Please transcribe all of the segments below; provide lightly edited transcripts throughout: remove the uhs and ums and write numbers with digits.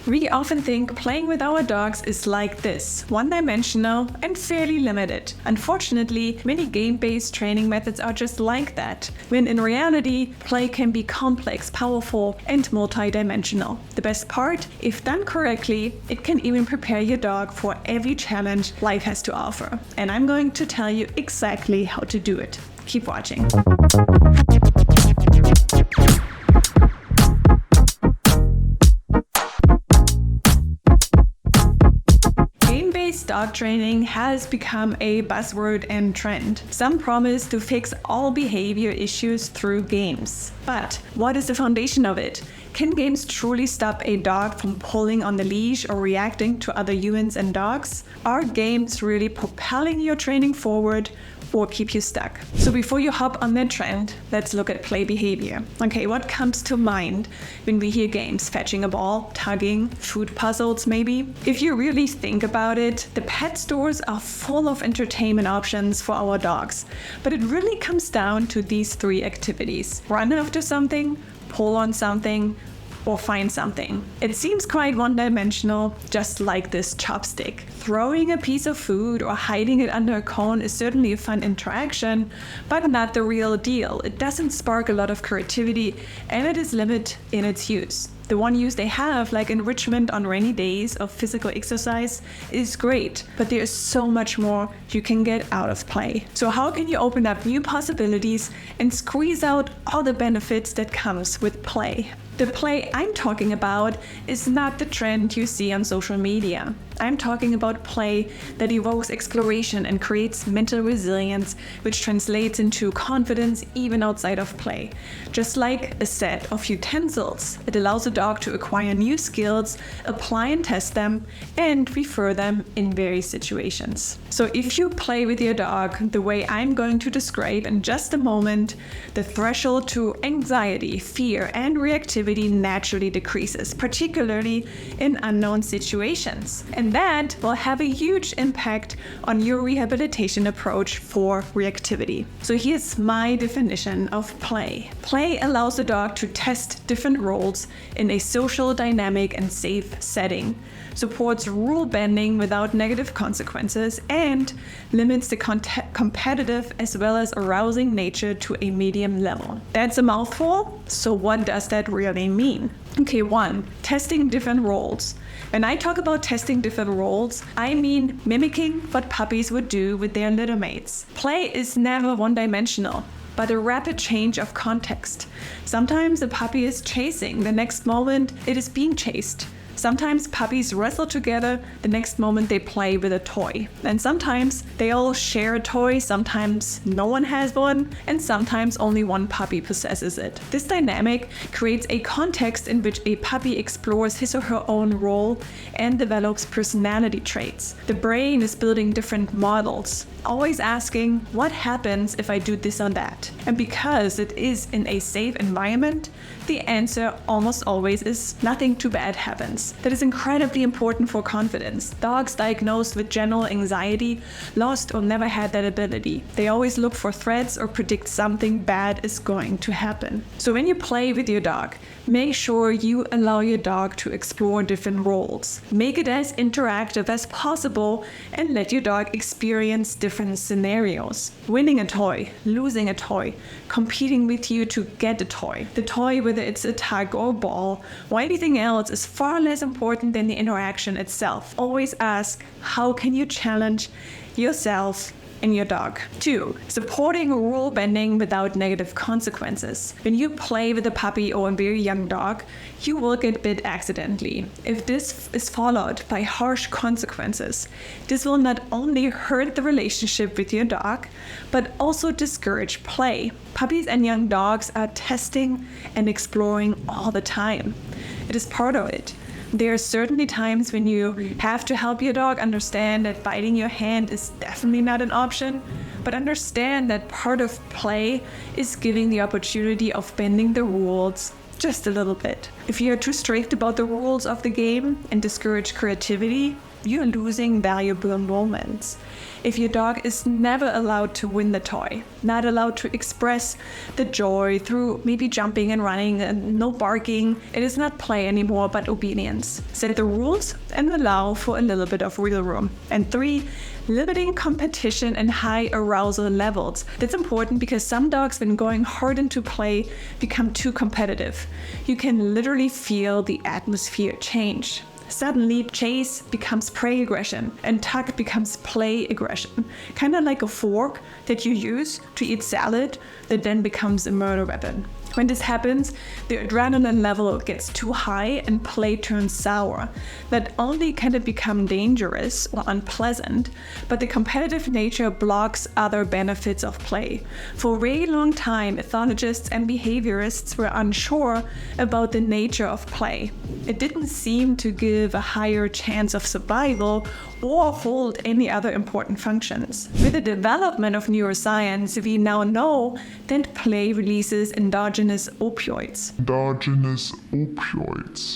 We often think playing with our dogs is like this, one-dimensional and fairly limited. Unfortunately, many game-based training methods are just like that, when in reality, play can be complex, powerful, and multi-dimensional. The best part, if done correctly, it can even prepare your dog for every challenge life has to offer. And I'm going to tell you exactly how to do it. Keep watching. Dog training has become a buzzword and trend. Some promise to fix all behavior issues through games. But what is the foundation of it? Can games truly stop a dog from pulling on the leash or reacting to other humans and dogs? Are games really propelling your training forward or keep you stuck? So before you hop on that trend, let's look at play behavior. Okay, what comes to mind when we hear games? Fetching a ball, tugging, food puzzles maybe? If you really think about it, the pet stores are full of entertainment options for our dogs. But it really comes down to these three activities: run after something, pull on something, or find something. It seems quite one-dimensional, just like this chopstick. Throwing a piece of food or hiding it under a cone is certainly a fun interaction, but not the real deal. It doesn't spark a lot of creativity, and it is limited in its use. The one use they have, like enrichment on rainy days of physical exercise, is great, but there is so much more you can get out of play. So how can you open up new possibilities and squeeze out all the benefits that comes with play? The play I'm talking about is not the trend you see on social media. I'm talking about play that evokes exploration and creates mental resilience, which translates into confidence even outside of play. Just like a set of utensils, it allows a dog to acquire new skills, apply and test them, and refer them in various situations. So if you play with your dog the way I'm going to describe in just a moment, the threshold to anxiety, fear, and reactivity naturally decreases, particularly in unknown situations. And that will have a huge impact on your rehabilitation approach for reactivity. So here's my definition of play. Play allows the dog to test different roles in a social, dynamic, and safe setting, supports rule bending without negative consequences, and limits the competitive as well as arousing nature to a medium level. That's a mouthful, so what does that really mean? Okay, 1. Testing different roles. When I talk about testing different roles, I mean mimicking what puppies would do with their littermates. Play is never one-dimensional, but a rapid change of context. Sometimes a puppy is chasing, the next moment it is being chased. Sometimes puppies wrestle together, the next moment they play with a toy. And sometimes they all share a toy, sometimes no one has one, and sometimes only one puppy possesses it. This dynamic creates a context in which a puppy explores his or her own role and develops personality traits. The brain is building different models, always asking, what happens if I do this or that? And because it is in a safe environment, the answer almost always is nothing too bad happens. That is incredibly important for confidence. Dogs diagnosed with general anxiety lost or never had that ability. They always look for threats or predict something bad is going to happen. So when you play with your dog, make sure you allow your dog to explore different roles. Make it as interactive as possible and let your dog experience different scenarios. Winning a toy, losing a toy, competing with you to get a toy. The toy, whether it's a tug or a ball or anything else, is far less important than the interaction itself. Always ask, how can you challenge yourself and your dog? 2. Supporting rule bending without negative consequences. When you play with a puppy or a very young dog, you will get bit accidentally. If this is followed by harsh consequences, this will not only hurt the relationship with your dog, but also discourage play. Puppies and young dogs are testing and exploring all the time. It is part of it. There are certainly times when you have to help your dog understand that biting your hand is definitely not an option, but understand that part of play is giving the opportunity of bending the rules just a little bit. If you are too strict about the rules of the game and discourage creativity, you're losing valuable moments. If your dog is never allowed to win the toy, not allowed to express the joy through maybe jumping and running and no barking, it is not play anymore but obedience. Set the rules and allow for a little bit of wiggle room. And 3, limiting competition and high arousal levels. That's important because some dogs, when going hard into play, become too competitive. You can literally feel the atmosphere change. Suddenly, chase becomes prey aggression and tug becomes play aggression. Kind of like a fork that you use to eat salad that then becomes a murder weapon. When this happens, the adrenaline level gets too high and play turns sour. Not only can it become dangerous or unpleasant, but the competitive nature blocks other benefits of play. For a very long time, ethologists and behaviorists were unsure about the nature of play. It didn't seem to give a higher chance of survival or hold any other important functions. With the development of neuroscience, we now know that play releases endogenous opioids.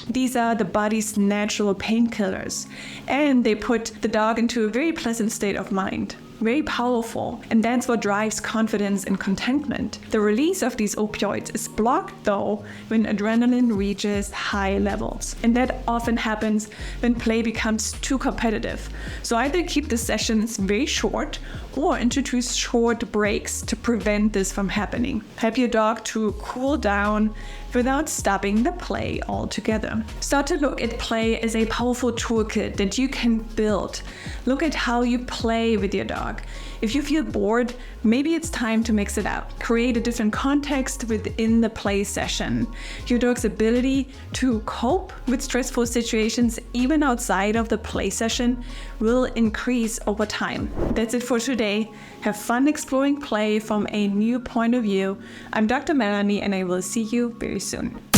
These are the body's natural painkillers, and they put the dog into a very pleasant state of mind. Very powerful, and that's what drives confidence and contentment. The release of these opioids is blocked though when adrenaline reaches high levels, and that often happens when play becomes too competitive. So either keep the sessions very short or introduce short breaks to prevent this from happening. Help your dog to cool down without stopping the play altogether. Start to look at play as a powerful toolkit that you can build. Look at how you play with your dog. If you feel bored, maybe it's time to mix it up. Create a different context within the play session. Your dog's ability to cope with stressful situations, even outside of the play session, will increase over time. That's it for today. Have fun exploring play from a new point of view. I'm Dr. Melanie, and I will see you very soon.